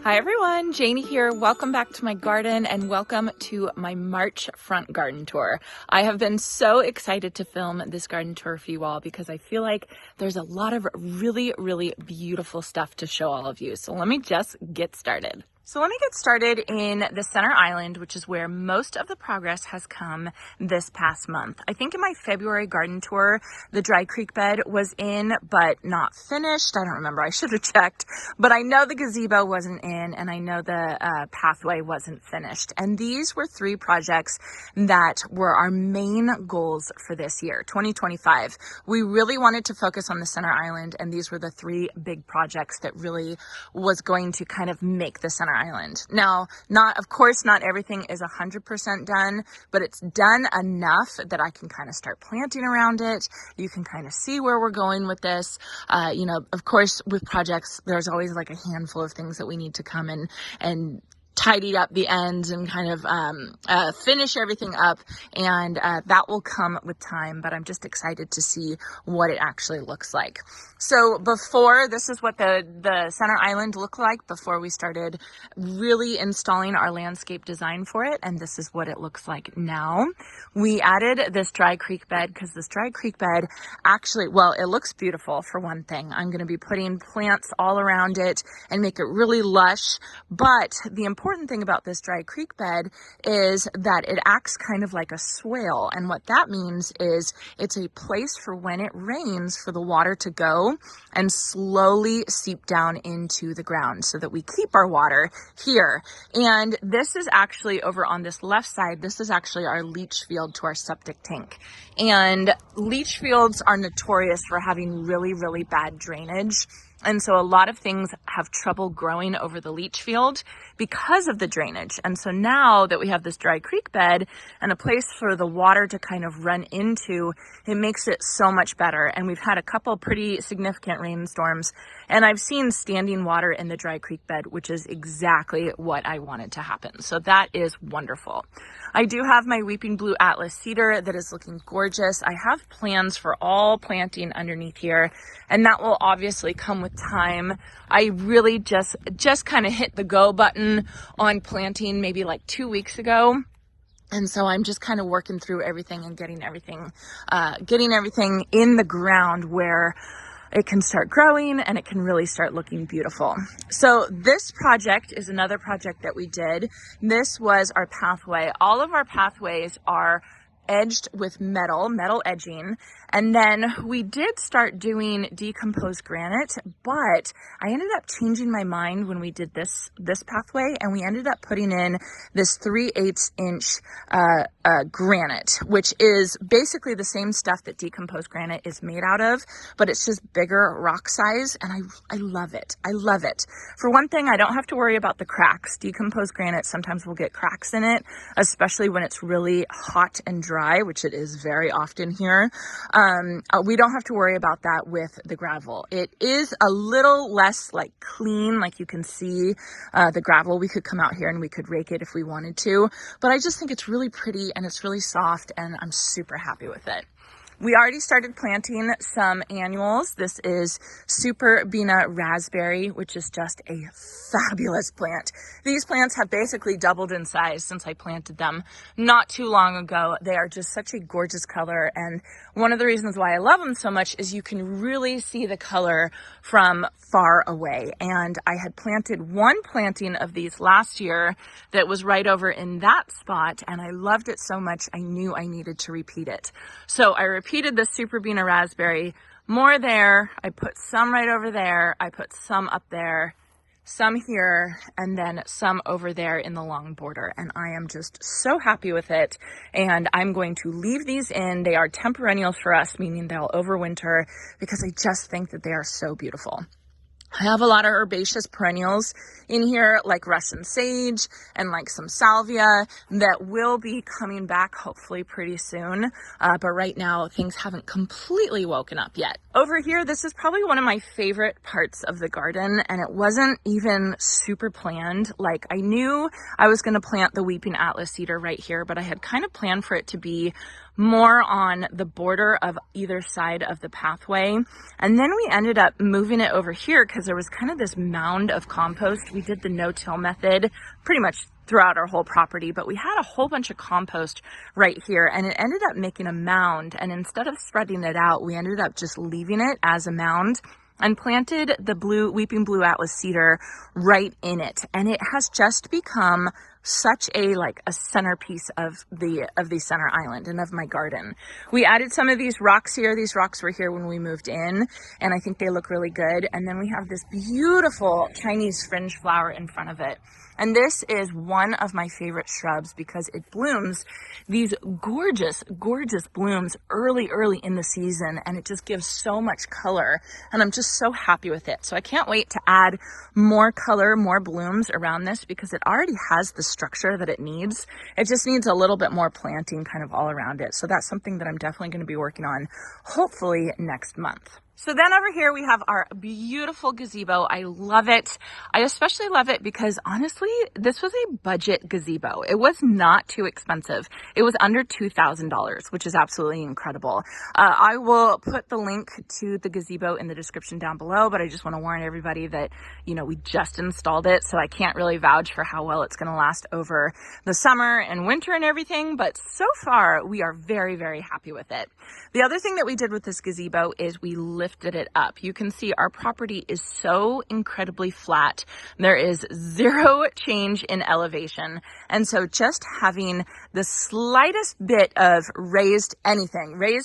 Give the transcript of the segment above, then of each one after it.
Hi everyone, Janie here. Welcome back to my garden and welcome to my March front garden tour. I have been so excited to film this garden tour for you all because I feel like there's a lot of really beautiful stuff to show all of you. So let me just get started. So let me get started in the center island, which is where most of the progress has come this past month. I think in my February garden tour, the dry creek bed was in, but not finished. I don't remember, I should have checked, but I know the gazebo wasn't in and I know the pathway wasn't finished. And these were three projects that were our main goals for this year, 2025. We really wanted to focus on the center island, and these were the three big projects that really was going to kind of make the center island. Now, of course, not everything is 100% done, but it's done enough that I can kind of start planting around it. You can kind of see where we're going with this. Of course, with projects, there's always like a handful of things that we need to come and tidy up the ends and kind of finish everything up, and that will come with time, but I'm just excited to see what it actually looks like. So this is what the center island looked like before we started really installing our landscape design for it, and this is what it looks like now. We added this dry creek bed because this dry creek bed actually, well, it looks beautiful for one thing. I'm going to be putting plants all around it and make it really lush, but the important thing about this dry creek bed is that it acts kind of like a swale, and what that means is it's a place for when it rains for the water to go and slowly seep down into the ground so that we keep our water here. And this is actually over on this left side, this is actually our leach field to our septic tank. And leach fields are notorious for having really bad drainage. And so a lot of things have trouble growing over the leach field because of the drainage. And so now that we have this dry creek bed and a place for the water to kind of run into, it makes it so much better. And we've had a couple pretty significant rainstorms, and I've seen standing water in the dry creek bed, which is exactly what I wanted to happen. So that is wonderful. I do have my weeping blue Atlas cedar that is looking gorgeous. I have plans for all planting underneath here, and that will obviously come with time. I really just kind of hit the go button on planting maybe like 2 weeks ago. And so I'm just kind of working through everything and getting everything in the ground where it can start growing and it can really start looking beautiful. So this project is another project that we did. This was our pathway. All of our pathways are edged with metal edging. And then we did start doing decomposed granite, but I ended up changing my mind when we did this pathway, and we ended up putting in this 3/8 inch granite, which is basically the same stuff that decomposed granite is made out of, but it's just bigger rock size, and I love it. I love it. For one thing, I don't have to worry about the cracks. Decomposed granite sometimes will get cracks in it, especially when it's really hot and dry, which it is very often here. We don't have to worry about that with the gravel. It is a little less like clean, like you can see the gravel. We could come out here and we could rake it if we wanted to, but I just think it's really pretty and it's really soft, and I'm super happy with it. We already started planting some annuals. This is Super Bina Raspberry, which is just a fabulous plant. These plants have basically doubled in size since I planted them not too long ago. They are just such a gorgeous color, and one of the reasons why I love them so much is you can really see the color from far away. And I had planted one planting of these last year that was right over in that spot, and I loved it so much I knew I needed to repeat it. So I repeated the Super Bina Raspberry, more there, I put some right over there, I put some up there, some here, and then some over there in the long border. And I am just so happy with it. And I'm going to leave these in. They are temperennials for us, meaning they'll overwinter, because I just think that they are so beautiful. I have a lot of herbaceous perennials in here, like Russian sage and like some salvia that will be coming back hopefully pretty soon. But right now things haven't completely woken up yet. Over here, this is probably one of my favorite parts of the garden, and it wasn't even super planned. Like, I knew I was going to plant the weeping Atlas cedar right here, but I had kind of planned for it to be more on the border of either side of the pathway. And then we ended up moving it over here because there was kind of this mound of compost. We did the no-till method pretty much throughout our whole property, but we had a whole bunch of compost right here, and it ended up making a mound. And instead of spreading it out, we ended up just leaving it as a mound and planted the weeping blue Atlas cedar right in it. And it has just become such a centerpiece of the center island and of my garden. We added some of these rocks here. These rocks were here when we moved in, and I think they look really good. And then we have this beautiful Chinese fringe flower in front of it. And this is one of my favorite shrubs because it blooms these gorgeous, gorgeous blooms early in the season, and it just gives so much color, and I'm just so happy with it. So I can't wait to add more color, more blooms around this because it already has the structure that it needs. It just needs a little bit more planting kind of all around it. So that's something that I'm definitely going to be working on hopefully next month. So then over here we have our beautiful gazebo. I love it. I especially love it because honestly, this was a budget gazebo. It was not too expensive. It was under $2,000, which is absolutely incredible. I will put the link to the gazebo in the description down below, but I just want to warn everybody that, you know, we just installed it, so I can't really vouch for how well it's going to last over the summer and winter and everything, but so far we are very, very happy with it. The other thing that we did with this gazebo is we lifted it up. You can see our property is so incredibly flat. There is zero change in elevation. And so just having the slightest bit of raised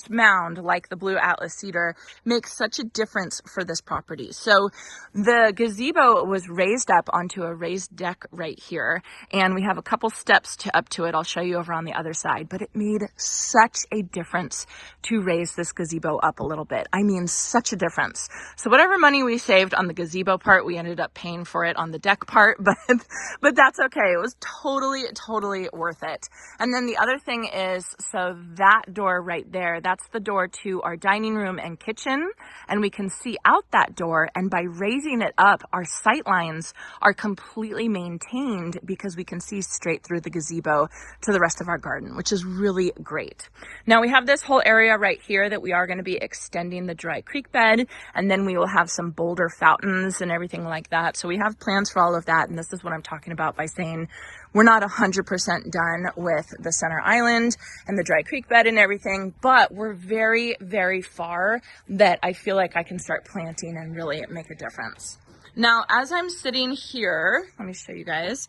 mound like the blue Atlas cedar makes such a difference for this property. So the gazebo was raised up onto a raised deck right here. And we have a couple steps up to it. I'll show you over on the other side, but it made such a difference to raise this gazebo up a little bit. I mean, such a difference. So whatever money we saved on the gazebo part, we ended up paying for it on the deck part, but that's okay. It was totally worth it. And then the other thing is, so that door right there, that's the door to our dining room and kitchen, and we can see out that door, and by raising it up, our sight lines are completely maintained because we can see straight through the gazebo to the rest of our garden, which is really great. Now we have this whole area right here that we are going to be extending the dry creek bed, and then we will have some boulder fountains and everything like that. So we have plans for all of that, and this is what I'm talking about by saying we're not 100% done with the center island and the dry creek bed and everything, but we're very, very far that I feel like I can start planting and really make a difference. Now, as I'm sitting here, let me show you guys.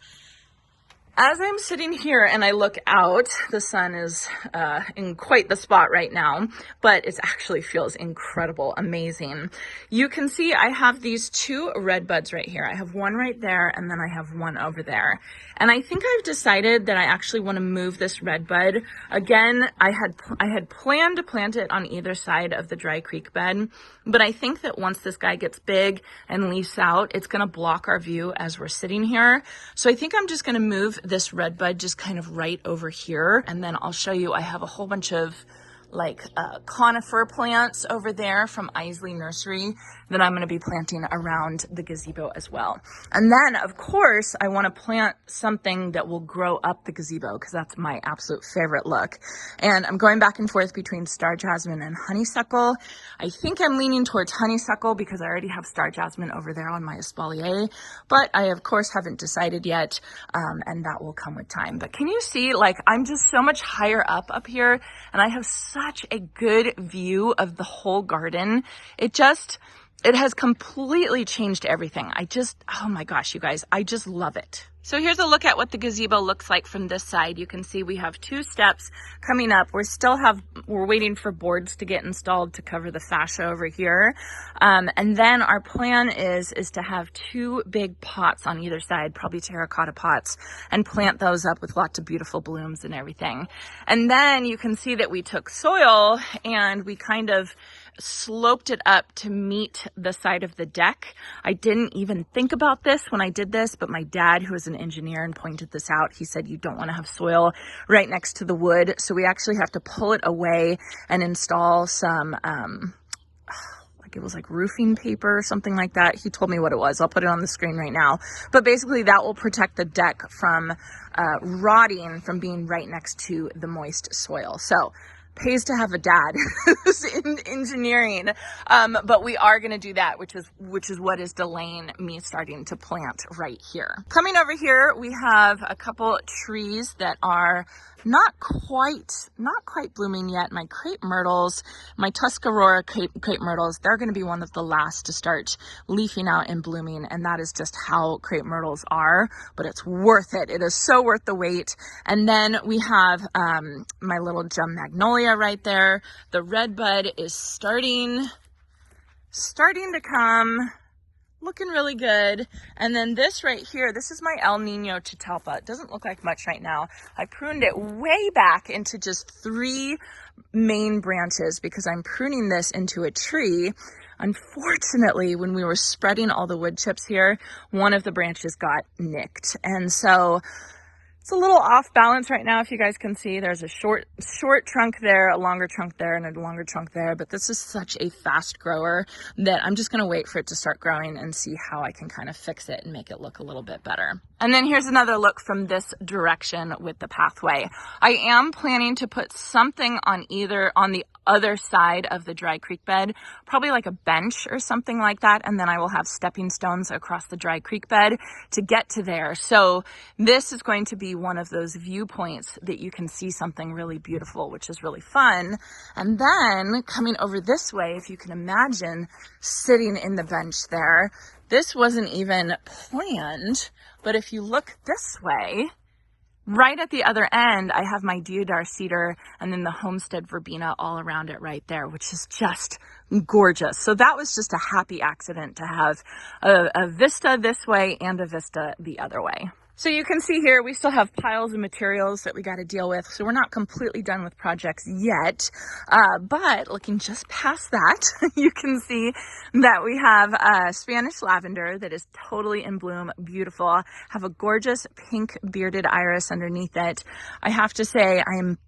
As I'm sitting here and I look out, the sun is in quite the spot right now, but it actually feels incredible, amazing. You can see I have these two red buds right here. I have one right there, and then I have one over there. And I think I've decided that I actually want to move this red bud. Again, I had planned to plant it on either side of the dry creek bed, but I think that once this guy gets big and leaves out, it's going to block our view as we're sitting here. So I think I'm just going to move this red bud just kind of right over here, and then I'll show you I have a whole bunch of conifer plants over there from Isley Nursery that I'm going to be planting around the gazebo as well. And then of course I want to plant something that will grow up the gazebo because that's my absolute favorite look. And I'm going back and forth between star jasmine and honeysuckle. I think I'm leaning towards honeysuckle because I already have star jasmine over there on my espalier, but I of course haven't decided yet, and that will come with time. But can you see, I'm just so much higher up here, and I have such a good view of the whole garden. It has completely changed everything. Oh my gosh, you guys, I just love it. So here's a look at what the gazebo looks like from this side. You can see we have two steps coming up. We're waiting for boards to get installed to cover the fascia over here. And then our plan is to have two big pots on either side, probably terracotta pots, and plant those up with lots of beautiful blooms and everything. And then you can see that we took soil and we kind of sloped it up to meet the side of the deck. I didn't even think about this when I did this, but my dad, who is an engineer and pointed this out, he said you don't want to have soil right next to the wood. So we actually have to pull it away and install some, it was like roofing paper or something like that. He told me what it was. I'll put it on the screen right now. But basically that will protect the deck from rotting from being right next to the moist soil. So pays to have a dad who's in engineering. But we are going to do that, which is what is delaying me starting to plant right here. Coming over here, we have a couple trees that are not quite blooming yet. My crepe myrtles, my Tuscarora crepe myrtles, they're going to be one of the last to start leafing out and blooming, and that is just how crepe myrtles are, but it's worth it. It is so worth the wait. And then we have my little gem magnolia right there. The red bud is starting to come, looking really good. And then this right here, this is my El Nino Catalpa. It doesn't look like much right now. I pruned it way back into just 3 main branches because I'm pruning this into a tree. Unfortunately, when we were spreading all the wood chips here, one of the branches got nicked. And so it's a little off balance right now. If you guys can see, there's a short trunk there, a longer trunk there, and a longer trunk there. But this is such a fast grower that I'm just going to wait for it to start growing and see how I can kind of fix it and make it look a little bit better. And then here's another look from this direction with the pathway. I am planning to put something on the other side of the dry creek bed, probably like a bench or something like that, and then I will have stepping stones across the dry creek bed to get to there. So this is going to be one of those viewpoints that you can see something really beautiful, which is really fun. And then coming over this way, if you can imagine sitting in the bench there, this wasn't even planned, but if you look this way, right at the other end, I have my deodar cedar and then the homestead verbena all around it right there, which is just gorgeous. So that was just a happy accident to have a vista this way and a vista the other way. So you can see here, we still have piles of materials that we got to deal with. So we're not completely done with projects yet, but looking just past that, you can see that we have Spanish lavender that is totally in bloom, beautiful. Have a gorgeous pink bearded iris underneath it. I have to say, I'm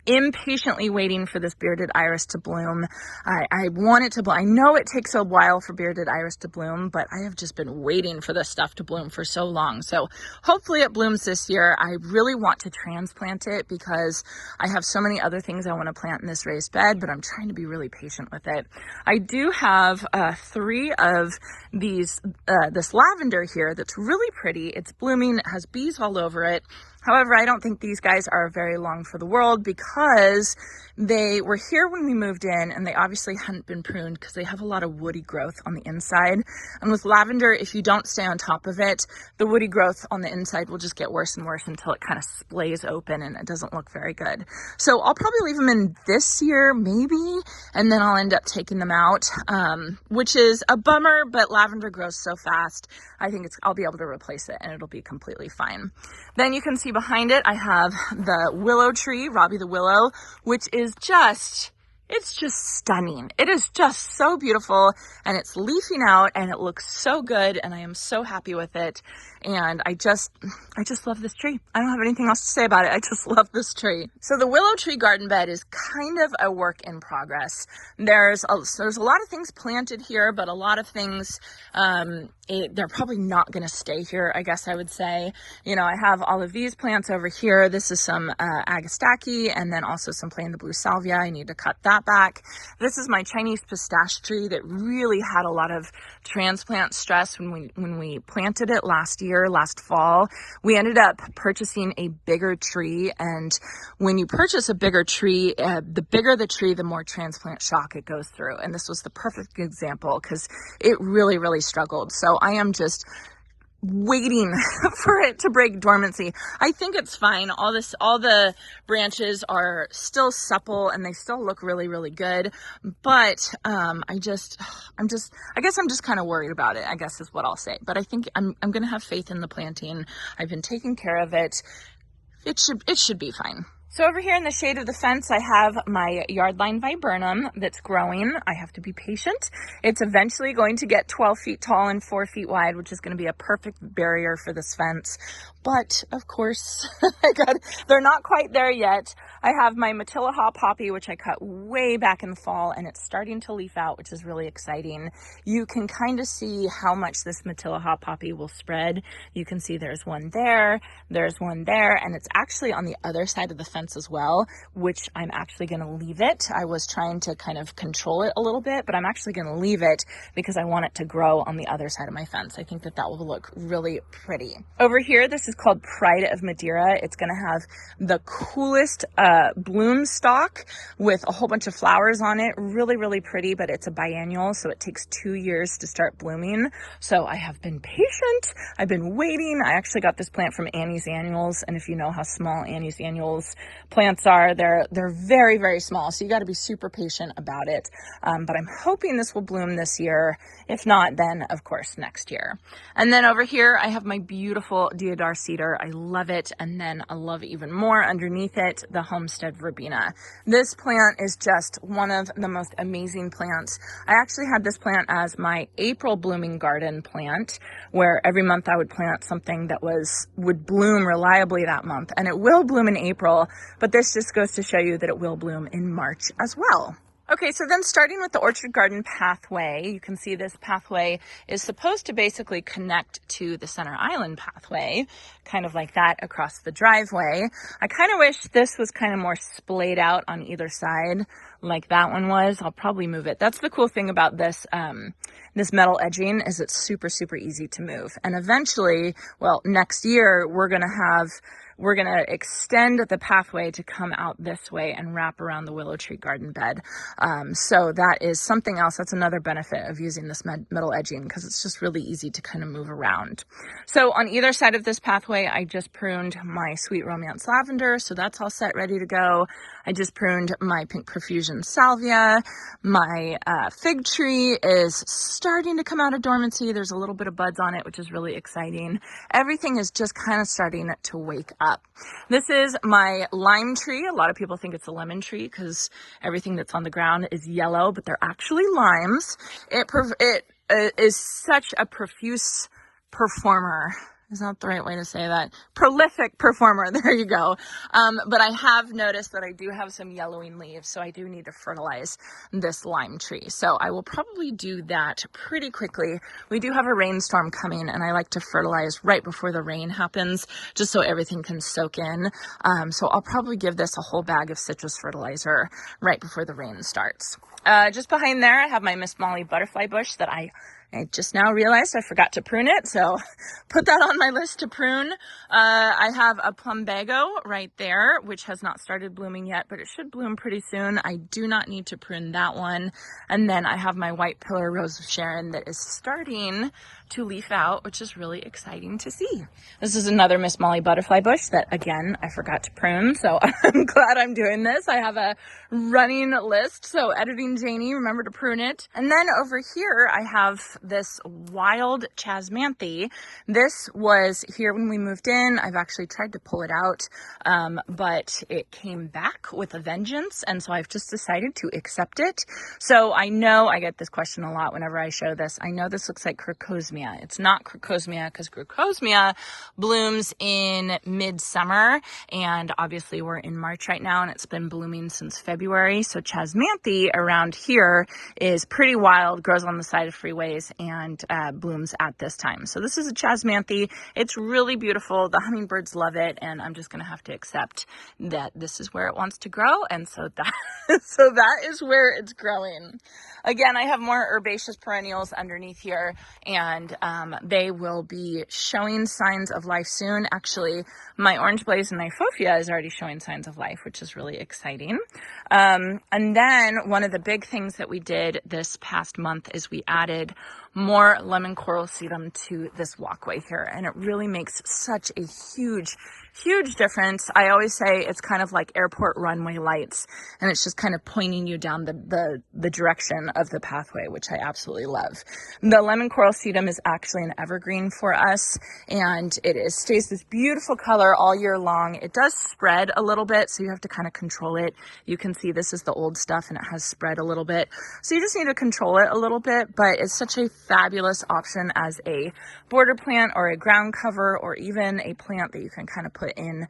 impatiently waiting for this bearded iris to bloom. I want it to bloom. I know it takes a while for bearded iris to bloom, but I have just been waiting for this stuff to bloom for so long. So hopefully it blooms this year. I really want to transplant it because I have so many other things I want to plant in this raised bed, but I'm trying to be really patient with it. I do have 3 of these, this lavender here that's really pretty. It's blooming, it has bees all over it. However, I don't think these guys are very long for the world because they were here when we moved in and they obviously hadn't been pruned because they have a lot of woody growth on the inside. And with lavender, if you don't stay on top of it, the woody growth on the inside will just get worse and worse until it kind of splays open and it doesn't look very good. So I'll probably leave them in this year, maybe, and then I'll end up taking them out, which is a bummer, but lavender grows so fast. I think I'll be able to replace it and it'll be completely fine. Then you can see behind it, I have the willow tree, Robbie the Willow, which is it's just stunning. It is just so beautiful and it's leafing out and it looks so good and I am so happy with it. And I just love this tree. I don't have anything else to say about it. I just love this tree. So the willow tree garden bed is kind of a work in progress. There's a lot of things planted here, but a lot of things, they're probably not going to stay here, I guess I would say. You know, I have all of these plants over here. This is some Agastache and then also some plain the blue salvia. I need to cut that back. This is my Chinese pistache tree that really had a lot of transplant stress when we planted it last fall. We ended up purchasing a bigger tree, and when you purchase a bigger tree, the bigger the tree, the more transplant shock it goes through. And this was the perfect example because it really, really struggled. So I am just waiting for it to break dormancy. I think it's fine. All the branches are still supple and they still look really, really good. But I guess I'm just kind of worried about it, I guess is what I'll say. But I think I'm going to have faith in the planting. I've been taking care of it. It should be fine. So over here in the shade of the fence, I have my yardline viburnum that's growing. I have to be patient. It's eventually going to get 12 feet tall and 4 feet wide, which is going to be a perfect barrier for this fence. But of course, they're not quite there yet. I have my Matilaha poppy, which I cut way back in the fall, and it's starting to leaf out, which is really exciting. You can kind of see how much this Matilaha poppy will spread. You can see there's one there, and it's actually on the other side of the fence plants as well, which I'm actually going to leave it. I was trying to kind of control it a little bit, but I'm actually going to leave it because I want it to grow on the other side of my fence. I think that that will look really pretty. Over here, this is called Pride of Madeira. It's going to have the coolest bloom stalk with a whole bunch of flowers on it. Really, really pretty, but it's a biennial, so it takes 2 years to start blooming. So I have been patient. I've been waiting. I actually got this plant from Annie's Annuals, and if you know how small Annie's Annuals plants are, they're very, very small, so you got to be super patient about it. But I'm hoping this will bloom this year. If not, then of course next year. And then over here, I have my beautiful deodar cedar. I love it. And then I love even more underneath it, the Homestead verbena. This plant is just one of the most amazing plants. I actually had this plant as my April blooming garden plant, where every month I would plant something that would bloom reliably that month. And it will bloom in April, but this just goes to show you that it will bloom in March as well. Okay, so then starting with the orchard garden pathway, you can see this pathway is supposed to basically connect to the center island pathway, kind of like that across the driveway. I kind of wish this was kind of more splayed out on either side like that one was. I'll probably move it. That's the cool thing about this, this metal edging is it's super, super easy to move. And eventually, well, next year, we're going to extend the pathway to come out this way and wrap around the willow tree garden bed. So that is something else. That's another benefit of using this metal edging because it's just really easy to kind of move around. So on either side of this pathway, I just pruned my Sweet Romance lavender. So that's all set, ready to go. I just pruned my Pink Profusion salvia. My fig tree is starting to come out of dormancy. There's a little bit of buds on it, which is really exciting. Everything is just kind of starting to wake up. This is my lime tree. A lot of people think it's a lemon tree because everything that's on the ground is yellow, but they're actually limes. It is such a profuse performer. Is that the right way to say that? Prolific performer. There you go. But I have noticed that I do have some yellowing leaves, so I do need to fertilize this lime tree. So I will probably do that pretty quickly. We do have a rainstorm coming, and I like to fertilize right before the rain happens, just so everything can soak in. So I'll probably give this a whole bag of citrus fertilizer right before the rain starts. Just behind there, I have my Miss Molly butterfly bush that I just now realized I forgot to prune it, so put that on my list to prune. I have a plumbago right there, which has not started blooming yet, but it should bloom pretty soon. I do not need to prune that one. And then I have my white pillar rose of Sharon that is starting to leaf out, which is really exciting to see. This is another Miss Molly butterfly bush that, again, I forgot to prune, so I'm glad I'm doing this. I have a running list, so editing Janie, remember to prune it. And then over here, I have this wild chasmanthe. This was here when we moved in. I've actually tried to pull it out, but it came back with a vengeance, and so I've just decided to accept it. So I know I get this question a lot whenever I show this. I know this looks like crocosmia. It's not crocosmia because crocosmia blooms in midsummer, and obviously we're in March right now and it's been blooming since February. So chasmanthe around here is pretty wild, grows on the side of freeways, and blooms at this time. So this is a chasmanthe. It's really beautiful. The hummingbirds love it, and I'm just going to have to accept that this is where it wants to grow, and so that is where it's growing. Again, I have more herbaceous perennials underneath here, and they will be showing signs of life soon. Actually, my orange blaze and Nifofia is already showing signs of life, which is really exciting. And then one of the big things that we did this past month is we added more lemon coral sedum to this walkway here, and it really makes such a huge difference. I always say it's kind of like airport runway lights, and it's just kind of pointing you down the direction of the pathway, which I absolutely love. The lemon coral sedum is actually an evergreen for us, and it stays this beautiful color all year long. It does spread a little bit, so you have to kind of control it. You can see this is the old stuff, and it has spread a little bit, so you just need to control it a little bit, but it's such a a fabulous option as a border plant or a ground cover, or even a plant that you can kind of put in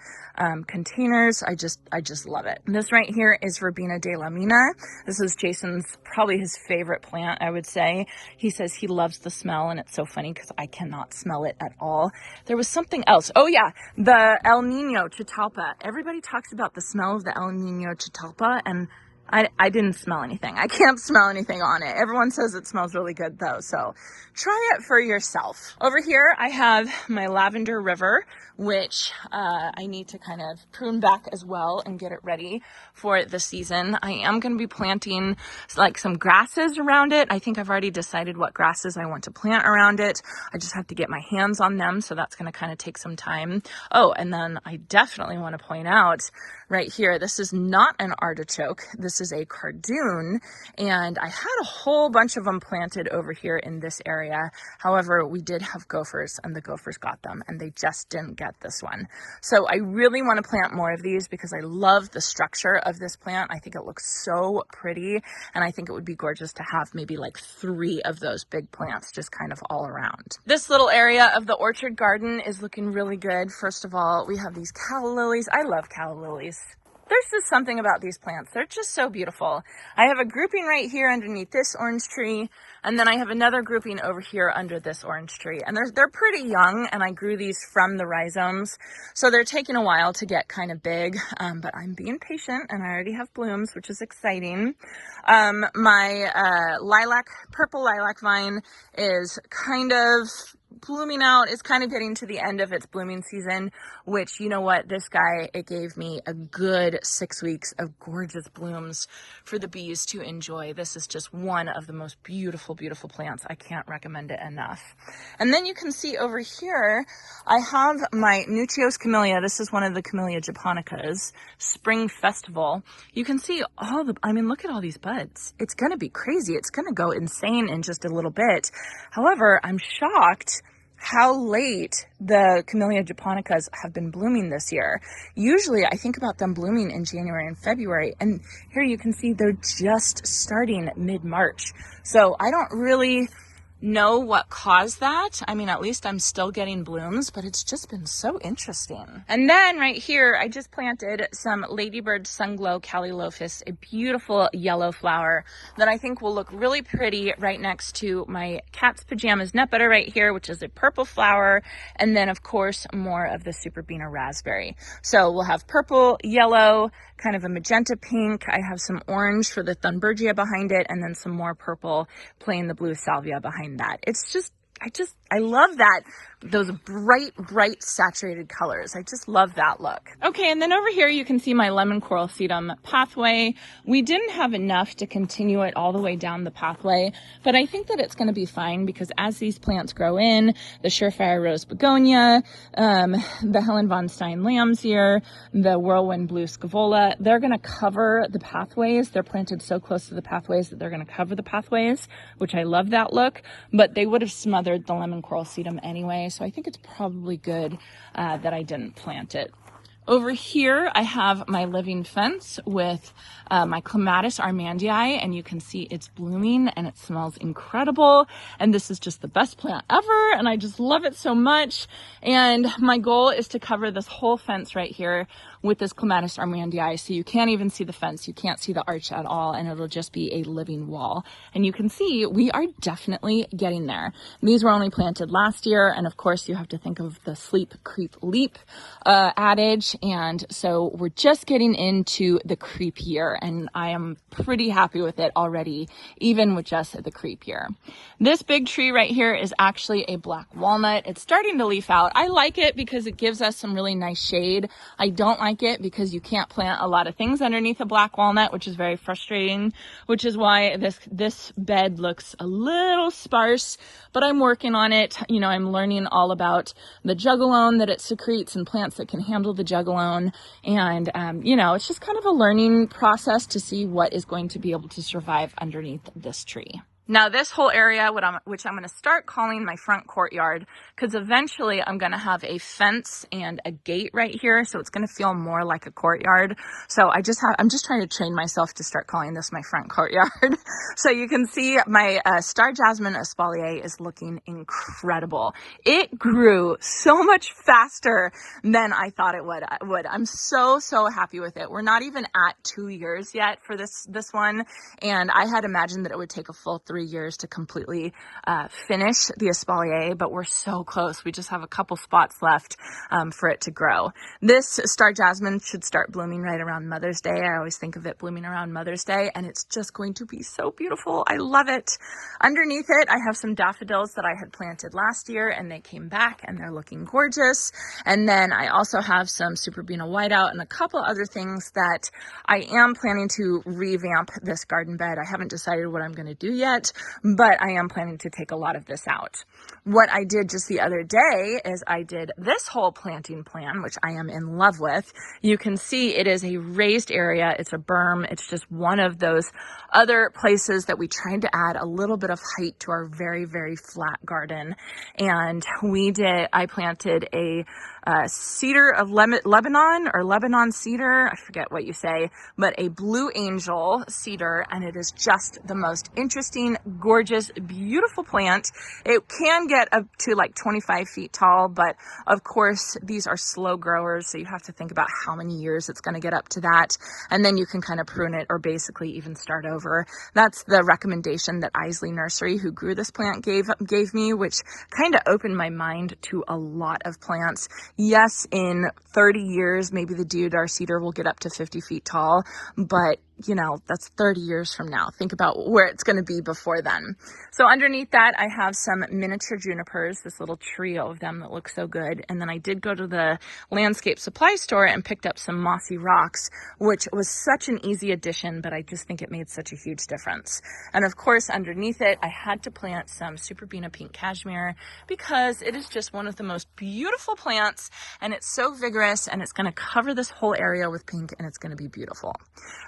containers. I just love it. This right here is Verbena de la Mina. This is Jason's, probably his favorite plant, I would say. He says he loves the smell, and it's so funny because I cannot smell it at all. There was something else. Oh yeah, the El Nino Catalpa. Everybody talks about the smell of the El Nino Catalpa, and I didn't smell anything. I can't smell anything on it. Everyone says it smells really good though, so try it for yourself. Over here, I have my Lavender River, which I need to kind of prune back as well and get it ready for the season. I am going to be planting like some grasses around it. I think I've already decided what grasses I want to plant around it. I just have to get my hands on them, so that's going to kind of take some time. Oh, and then I definitely want to point out right here, this is not an artichoke. This is a cardoon, and I had a whole bunch of them planted over here in this area. However, we did have gophers, and the gophers got them, and they just didn't get this one. So I really want to plant more of these because I love the structure of this plant. I think it looks so pretty, and I think it would be gorgeous to have maybe like 3 of those big plants just kind of all around. This little area of the orchard garden is looking really good. First of all, we have these calla lilies. I love calla lilies. There's just something about these plants. They're just so beautiful. I have a grouping right here underneath this orange tree, and then I have another grouping over here under this orange tree. And they're pretty young, and I grew these from the rhizomes, so they're taking a while to get kind of big, but I'm being patient, and I already have blooms, which is exciting. My purple lilac vine is kind of blooming out. It's kind of getting to the end of its blooming season, which, you know what, this guy, it gave me a good 6 weeks of gorgeous blooms for the bees to enjoy. This is just one of the most beautiful, beautiful plants. I can't recommend it enough. And then you can see over here, I have my Nutrios Camellia. This is one of the Camellia japonicas, Spring Festival. You can see look at all these buds. It's going to be crazy. It's going to go insane in just a little bit. However, I'm shocked how late the Camellia japonicas have been blooming this year. Usually I think about them blooming in January and February, and here you can see they're just starting mid-March. So I don't really know what caused that. I mean, at least I'm still getting blooms, but it's just been so interesting. And then right here, I just planted some Ladybird Sunglow Callilophus, a beautiful yellow flower that I think will look really pretty right next to my Cat's Pajamas Nepeta right here, which is a purple flower, and then of course more of the Superbena Raspberry. So we'll have purple, yellow, kind of a magenta pink. I have some orange for the Thunbergia behind it, and then some more purple playing the blue salvia behind that. It's just, I love that. Those bright saturated colors. I just love that look. Okay, and then over here you can see my lemon coral sedum pathway. We didn't have enough to continue it all the way down the pathway, but I think that it's going to be fine because as these plants grow in, the Surefire Rose Begonia, the Helen von Stein Lamb's-Ear, the Whirlwind Blue Scaevola, they're going to cover the pathways. They're planted so close to the pathways that they're going to cover the pathways, which I love that look, but they would have smothered the lemon coral sedum anyway. So I think it's probably good that I didn't plant it. Over here, I have my living fence with my Clematis armandii, and you can see it's blooming and it smells incredible. And this is just the best plant ever, and I just love it so much. And my goal is to cover this whole fence right here with this Clematis armandii, so you can't even see the fence, you can't see the arch at all, and it'll just be a living wall. And you can see we are definitely getting there. These were only planted last year, and of course you have to think of the sleep, creep, leap adage, and so we're just getting into the creep year, and I am pretty happy with it already, even with just the creep year. This big tree right here is actually a black walnut. It's starting to leaf out. I like it because it gives us some really nice shade. I don't like it because you can't plant a lot of things underneath a black walnut, which is very frustrating, which is why this bed looks a little sparse, but I'm working on it. You know, I'm learning all about the jugalone that it secretes and plants that can handle the jugalone. And, you know, it's just kind of a learning process to see what is going to be able to survive underneath this tree. Now this whole area, which I'm going to start calling my front courtyard, because eventually I'm going to have a fence and a gate right here, so it's going to feel more like a courtyard. So I'm just trying to train myself to start calling this my front courtyard. So you can see my Star Jasmine espalier is looking incredible. It grew so much faster than I thought it would. I'm so happy with it. We're not even at 2 years yet for this one, and I had imagined that it would take a full 3 years to completely finish the espalier, but we're so close. We just have a couple spots left for it to grow. This Star Jasmine should start blooming right around Mother's Day. I always think of it blooming around Mother's Day, and it's just going to be so beautiful. I love it. Underneath it, I have some daffodils that I had planted last year, and they came back and they're looking gorgeous. And then I also have some Superbena Whiteout and a couple other things that I am planning to revamp this garden bed. I haven't decided what I'm going to do yet, but I am planning to take a lot of this out. What I did just the other day is I did this whole planting plan, which I am in love with. You can see it is a raised area. It's a berm. It's just one of those other places that we tried to add a little bit of height to our very, very flat garden. And I planted a cedar of Lebanon, or Lebanon cedar, I forget what you say, but a blue angel cedar, and it is just the most interesting, gorgeous, beautiful plant. It can get up to like 25 feet tall, but of course these are slow growers, so you have to think about how many years it's going to get up to that, and then you can kind of prune it or basically even start over. That's the recommendation that Isley Nursery, who grew this plant, gave me, which kind of opened my mind to a lot of plants. Yes, in 30 years, maybe the deodar cedar will get up to 50 feet tall, but you know, that's 30 years from now. Think about where it's going to be before then. So underneath that, I have some miniature junipers, this little trio of them that look so good. And then I did go to the landscape supply store and picked up some mossy rocks, which was such an easy addition, but I just think it made such a huge difference. And of course, underneath it, I had to plant some Superbena pink cashmere because it is just one of the most beautiful plants, and it's so vigorous, and it's going to cover this whole area with pink, and it's going to be beautiful.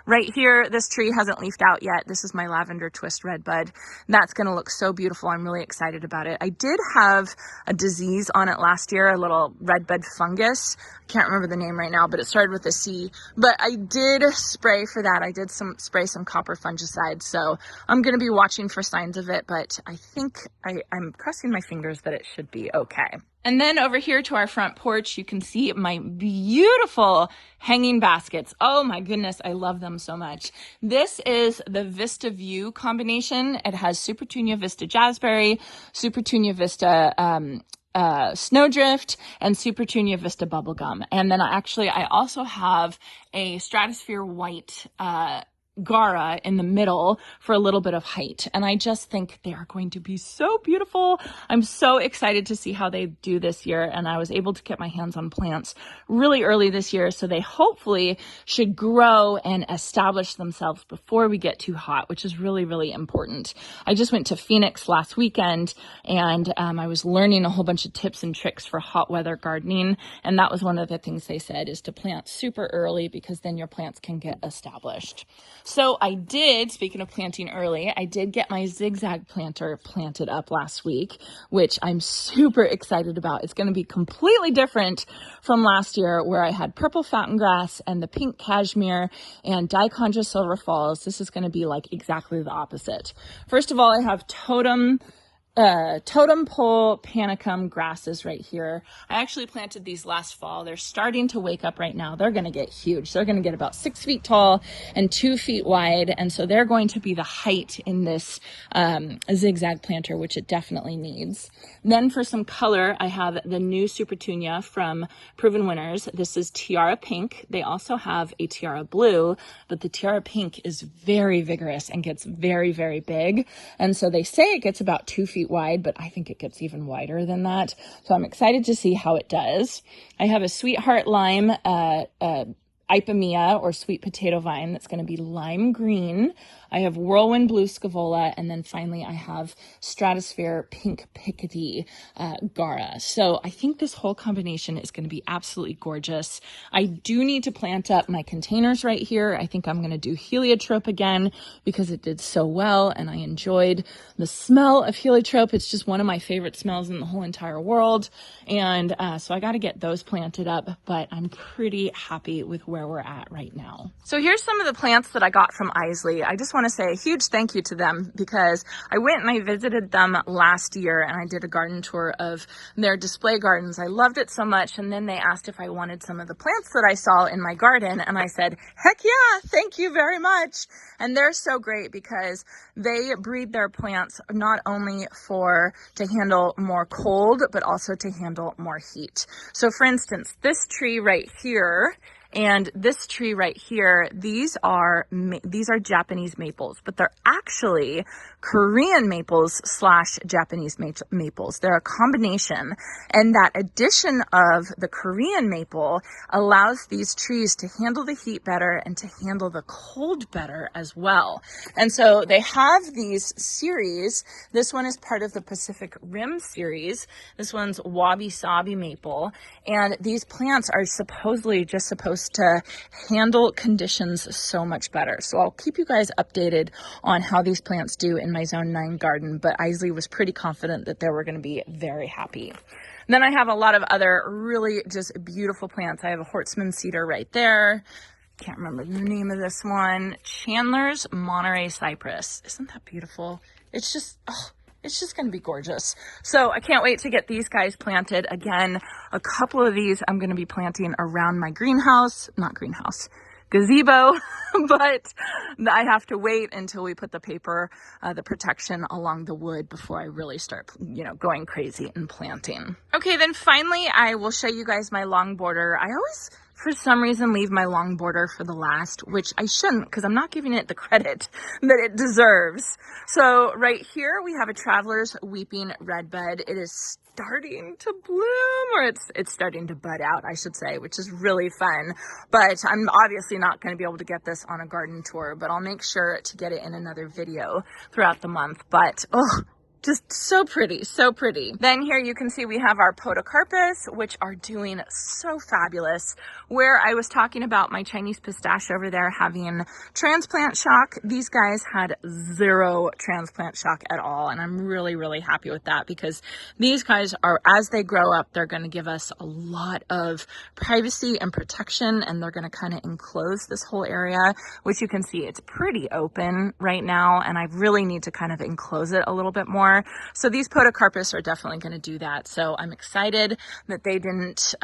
Right here, this tree hasn't leafed out yet. This is my lavender twist redbud. That's going to look so beautiful. I'm really excited about it. I did have a disease on it last year, a little redbud fungus. I can't remember the name right now, but it started with a C. But I did spray for that. I did spray some copper fungicide. So I'm going to be watching for signs of it, but I think I'm crossing my fingers that it should be okay. And then over here to our front porch, you can see my beautiful hanging baskets. Oh my goodness, I love them so much. This is the Vista View combination. It has Supertunia Vista Jazzberry, Supertunia Vista Snowdrift, and Supertunia Vista Bubblegum. And then I also have a Stratosphere White Gara in the middle for a little bit of height. And I just think they are going to be so beautiful. I'm so excited to see how they do this year. And I was able to get my hands on plants really early this year, so they hopefully should grow and establish themselves before we get too hot, which is really, really important. I just went to Phoenix last weekend, and I was learning a whole bunch of tips and tricks for hot weather gardening. And that was one of the things they said, is to plant super early, because then your plants can get established. So I did, speaking of planting early, I did get my zigzag planter planted up last week, which I'm super excited about. It's going to be completely different from last year, where I had purple fountain grass and the pink cashmere and dichondra silver falls. This is going to be like exactly the opposite. First of all, I have totem pole panicum grasses right here. I actually planted these last fall. They're starting to wake up right now. They're going to get huge. They're going to get about 6 feet tall and 2 feet wide. And so they're going to be the height in this zigzag planter, which it definitely needs. Then for some color, I have the new Supertunia from Proven Winners. This is Tiara Pink. They also have a Tiara Blue, but the Tiara Pink is very vigorous and gets very, very big. And so they say it gets about 2 feet wide, but I think it gets even wider than that. So I'm excited to see how it does. I have a Sweetheart Lime Ipomoea or sweet potato vine that's going to be lime green. I have whirlwind blue scaevola, and then finally I have stratosphere pink pickety Gara. So I think this whole combination is going to be absolutely gorgeous. I do need to plant up my containers right here. I think I'm going to do heliotrope again because it did so well, and I enjoyed the smell of heliotrope. It's just one of my favorite smells in the whole entire world, and so I got to get those planted up, but I'm pretty happy with where we're at right now. So here's some of the plants that I got from Isley. I just want to say a huge thank you to them because I went and I visited them last year and I did a garden tour of their display gardens. I loved it so much, and then they asked if I wanted some of the plants that I saw in my garden, and I said, heck yeah, thank you very much. And they're so great because they breed their plants not only to handle more cold, but also to handle more heat. So for instance, this tree right here and this tree right here, these are Japanese maples, but they're actually Korean maples / Japanese maples. They're a combination, and that addition of the Korean maple allows these trees to handle the heat better and to handle the cold better as well. And so they have these series. This one is part of the Pacific Rim series. This one's Wabi Sabi maple, and these plants are supposedly just supposed to handle conditions so much better. So I'll keep you guys updated on how these plants do in my Zone 9 garden, but Isley was pretty confident that they were going to be very happy. Then I have a lot of other really just beautiful plants. I have a Hortsman cedar right there. Can't remember the name of this one. Chandler's Monterey Cypress. Isn't that beautiful? It's just, oh, it's just going to be gorgeous. So I can't wait to get these guys planted. Again, a couple of these I'm going to be planting around my gazebo, but I have to wait until we put the paper, the protection along the wood before I really start, going crazy and planting. Okay, then finally I will show you guys my long border. I always, for some reason, leave my long border for the last, which I shouldn't because I'm not giving it the credit that it deserves. So right here we have a Traveler's Weeping Redbud. It is starting to bloom, or it's starting to bud out, I should say, which is really fun. But I'm obviously not going to be able to get this on a garden tour, but I'll make sure to get it in another video throughout the month. But oh, just so pretty, so pretty. Then here you can see we have our podocarpus, which are doing so fabulous. Where I was talking about my Chinese pistache over there having transplant shock, these guys had 0 transplant shock at all. And I'm really, really happy with that because these guys are, as they grow up, they're going to give us a lot of privacy and protection, and they're going to kind of enclose this whole area, which you can see it's pretty open right now, and I really need to kind of enclose it a little bit more. So these podocarpus are definitely going to do that. So I'm excited that they didn't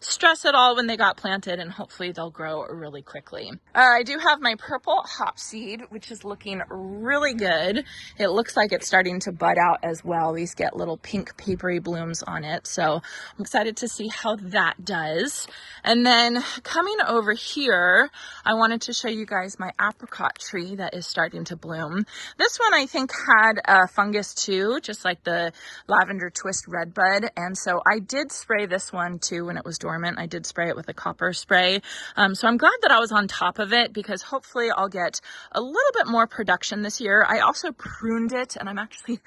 stress at all when they got planted, and hopefully they'll grow really quickly. I do have my purple hopseed, which is looking really good. It looks like it's starting to bud out as well. These get little pink papery blooms on it. So I'm excited to see how that does. And then coming over here, I wanted to show you guys my apricot tree that is starting to bloom. This one I think had a fungus too, just like the lavender twist redbud. And so I did spray this one too when it was dormant. I did spray it with a copper spray. So I'm glad that I was on top of it because hopefully I'll get a little bit more production this year. I also pruned it, and I'm actually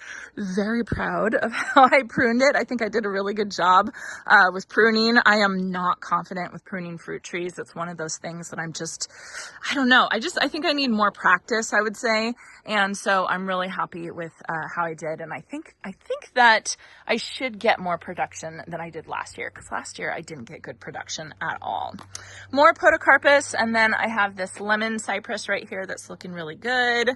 very proud of how I pruned it. I think I did a really good job with pruning. I am not confident with pruning fruit trees. It's one of those things that I don't know. I think I need more practice, I would say. And so I'm really happy with how I did. And I think that I should get more production than I did last year, because last year I didn't get good production at all. More podocarpus, and then I have this lemon cypress right here that's looking really good.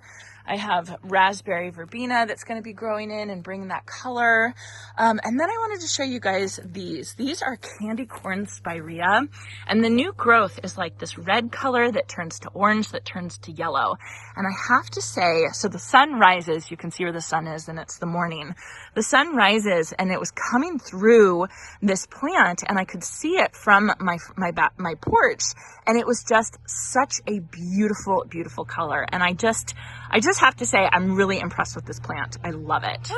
I have raspberry verbena that's going to be growing in and bringing that color. And then I wanted to show you guys these. These are candy corn spirea. And the new growth is like this red color that turns to orange, that turns to yellow. And I have to say, so the sun rises, you can see where the sun is, and it's the morning. The sun rises, and it was coming through this plant, and I could see it from my porch. And it was just such a beautiful, beautiful color. And I just have to say, I'm really impressed with this plant. I love it.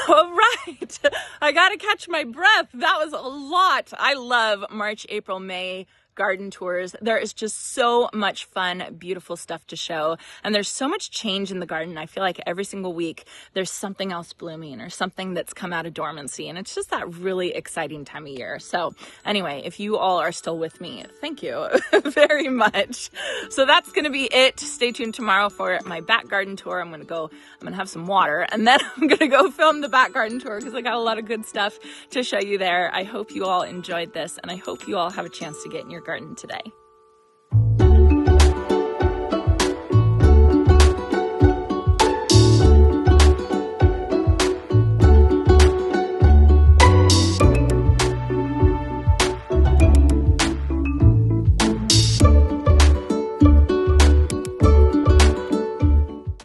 All right. I got to catch my breath. That was a lot. I love March, April, May garden tours. There is just so much fun, beautiful stuff to show. And there's so much change in the garden. I feel like every single week there's something else blooming or something that's come out of dormancy. And it's just that really exciting time of year. So anyway, if you all are still with me, thank you very much. So that's going to be it. Stay tuned tomorrow for my back garden tour. I'm going to have some water, and then I'm going to go film the back garden tour because I got a lot of good stuff to show you there. I hope you all enjoyed this, and I hope you all have a chance to get in your garden today.